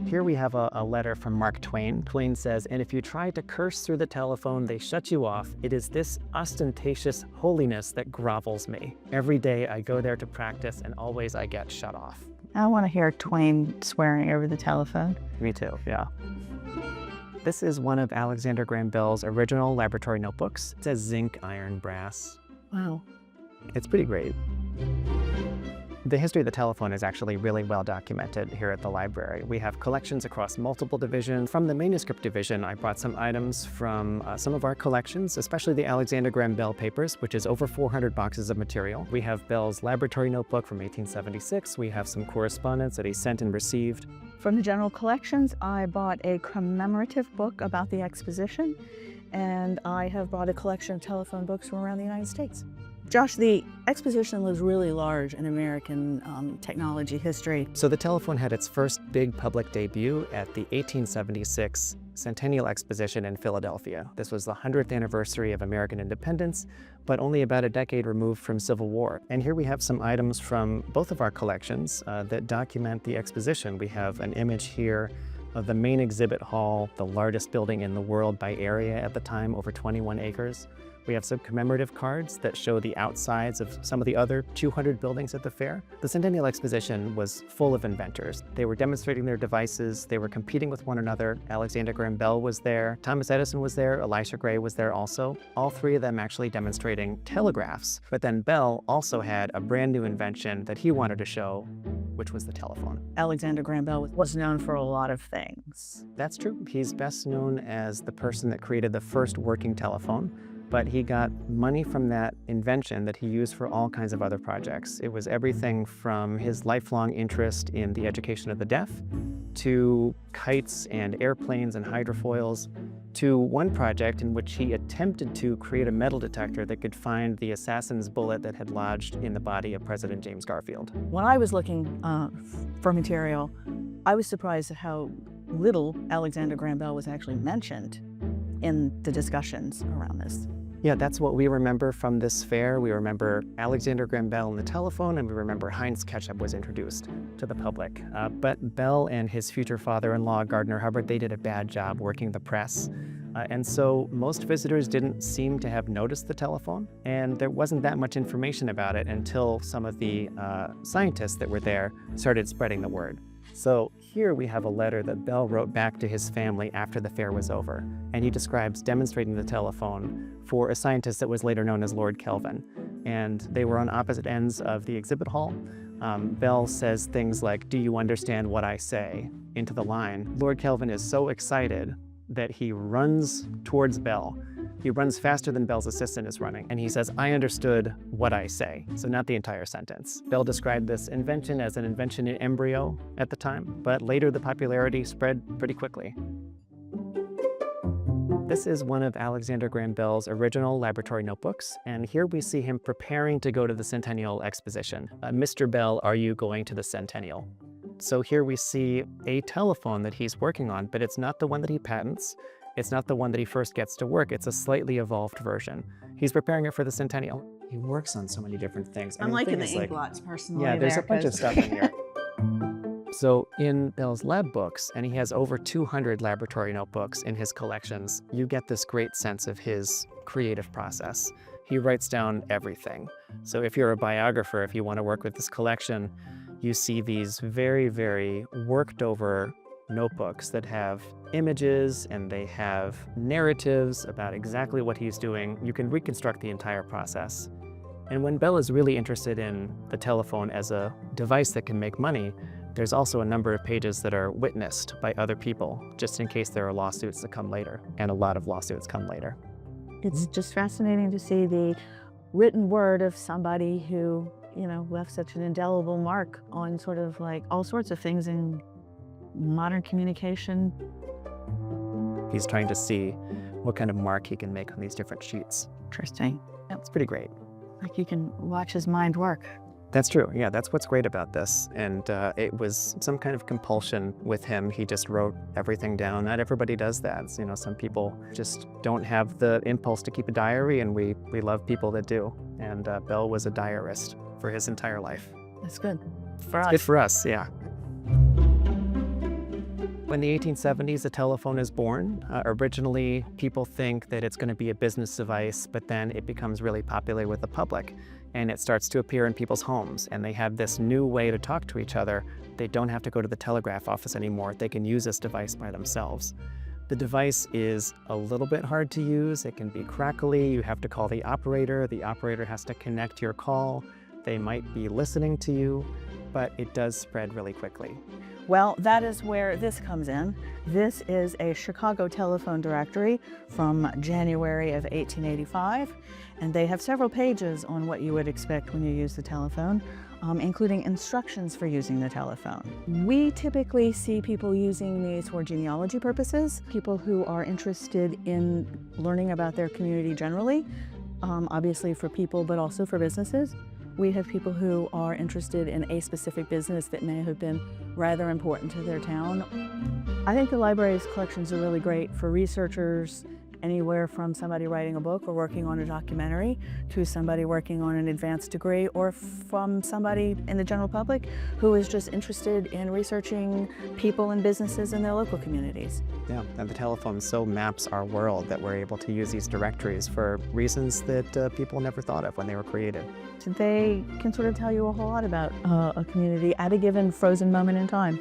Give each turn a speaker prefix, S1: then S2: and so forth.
S1: Here we have a letter from Mark Twain. Twain says, "And if you try to curse through the telephone, they shut you off. It is this ostentatious holiness that grovels me. Every day I go there to practice, and always I get shut off."
S2: I want to hear Twain swearing over the telephone.
S1: Me too, yeah. This is one of Alexander Graham Bell's original laboratory notebooks. It says zinc, iron, brass.
S2: Wow.
S1: It's pretty great. The history of the telephone is actually really well documented here at the library. We have collections across multiple divisions. From the Manuscript Division, I brought some items from some of our collections, especially the Alexander Graham Bell papers, which is over 400 boxes of material. We have Bell's laboratory notebook from 1876. We have some correspondence that he sent and received.
S2: From the general collections, I bought a commemorative book about the exposition, and I have bought a collection of telephone books from around the United States. Josh, the exposition was really large in American technology history.
S1: So the telephone had its first big public debut at the 1876 Centennial Exposition in Philadelphia. This was the 100th anniversary of American independence, but only about a decade removed from Civil War. And here we have some items from both of our collections that document the exposition. We have an image here of the main exhibit hall, the largest building in the world by area at the time, over 21 acres. We have some commemorative cards that show the outsides of some of the other 200 buildings at the fair. The Centennial Exposition was full of inventors. They were demonstrating their devices, they were competing with one another. Alexander Graham Bell was there, Thomas Edison was there, Elisha Gray was there also. All three of them actually demonstrating telegraphs. But then Bell also had a brand new invention that he wanted to show, which was the telephone.
S2: Alexander Graham Bell was known for a lot of things.
S1: That's true. He's best known as the person that created the first working telephone. But he got money from that invention that he used for all kinds of other projects. It was everything from his lifelong interest in the education of the deaf, to kites and airplanes and hydrofoils, to one project in which he attempted to create a metal detector that could find the assassin's bullet that had lodged in the body of President James Garfield.
S2: When I was looking for material, I was surprised at how little Alexander Graham Bell was actually mentioned in the discussions around this.
S1: Yeah, that's what we remember from this fair. We remember Alexander Graham Bell and the telephone, and we remember Heinz ketchup was introduced to the public. But Bell and his future father-in-law, Gardiner Hubbard, they did a bad job working the press. And so most visitors didn't seem to have noticed the telephone, and there wasn't that much information about it until some of the scientists that were there started spreading the word. So here we have a letter that Bell wrote back to his family after the fair was over, and he describes demonstrating the telephone for a scientist that was later known as Lord Kelvin. And they were on opposite ends of the exhibit hall. Bell says things like, "Do you understand what I say?" into the line. Lord Kelvin is so excited that he runs towards Bell. He runs faster than Bell's assistant is running, and he says, "I understood what I say." So not the entire sentence. Bell described this invention as an invention in embryo at the time, but later the popularity spread pretty quickly. This is one of Alexander Graham Bell's original laboratory notebooks, and here we see him preparing to go to the Centennial Exposition. "Mr. Bell, are you going to the Centennial?" So here we see a telephone that he's working on, but it's not the one that he patents. It's not the one that he first gets to work. It's a slightly evolved version. He's preparing it for the Centennial. He works on so many different things.
S2: I'm liking the ink blots personally.
S1: Yeah, there's a bunch of stuff in here. So in Bell's lab books, and he has over 200 laboratory notebooks in his collections, you get this great sense of his creative process. He writes down everything. So if you're a biographer, if you want to work with this collection, you see these very, very worked over notebooks that have images and they have narratives about exactly what he's doing. You can reconstruct the entire process. And when Bell is really interested in the telephone as a device that can make money, there's also a number of pages that are witnessed by other people, just in case there are lawsuits that come later, and a lot of lawsuits come later.
S2: It's just fascinating to see the written word of somebody who, left such an indelible mark on sort of like all sorts of things in modern communication.
S1: He's trying to see what kind of mark he can make on these different sheets.
S2: Interesting.
S1: It's pretty great.
S2: Like you can watch his mind work.
S1: That's true. Yeah, that's what's great about this. And it was some kind of compulsion with him. He just wrote everything down. Not everybody does that. Some people just don't have the impulse to keep a diary, and we love people that do. And Bell was a diarist for his entire life.
S2: That's good. For us.
S1: Good for us, yeah. When the 1870s, the telephone is born. Originally, people think that it's going to be a business device, but then it becomes really popular with the public, and it starts to appear in people's homes, and they have this new way to talk to each other. They don't have to go to the telegraph office anymore. They can use this device by themselves. The device is a little bit hard to use. It can be crackly. You have to call the operator. The operator has to connect your call. They might be listening to you, but it does spread really quickly.
S2: Well, that is where this comes in. This is a Chicago telephone directory from January of 1885, and they have several pages on what you would expect when you use the telephone, including instructions for using the telephone. We typically see people using these for genealogy purposes, people who are interested in learning about their community generally, obviously for people, but also for businesses. We have people who are interested in a specific business that may have been rather important to their town. I think the library's collections are really great for researchers, anywhere from somebody writing a book or working on a documentary to somebody working on an advanced degree, or from somebody in the general public who is just interested in researching people and businesses in their local communities.
S1: Yeah, and the telephone so maps our world that we're able to use these directories for reasons that people never thought of when they were created.
S2: They can sort of tell you a whole lot about a community at a given frozen moment in time.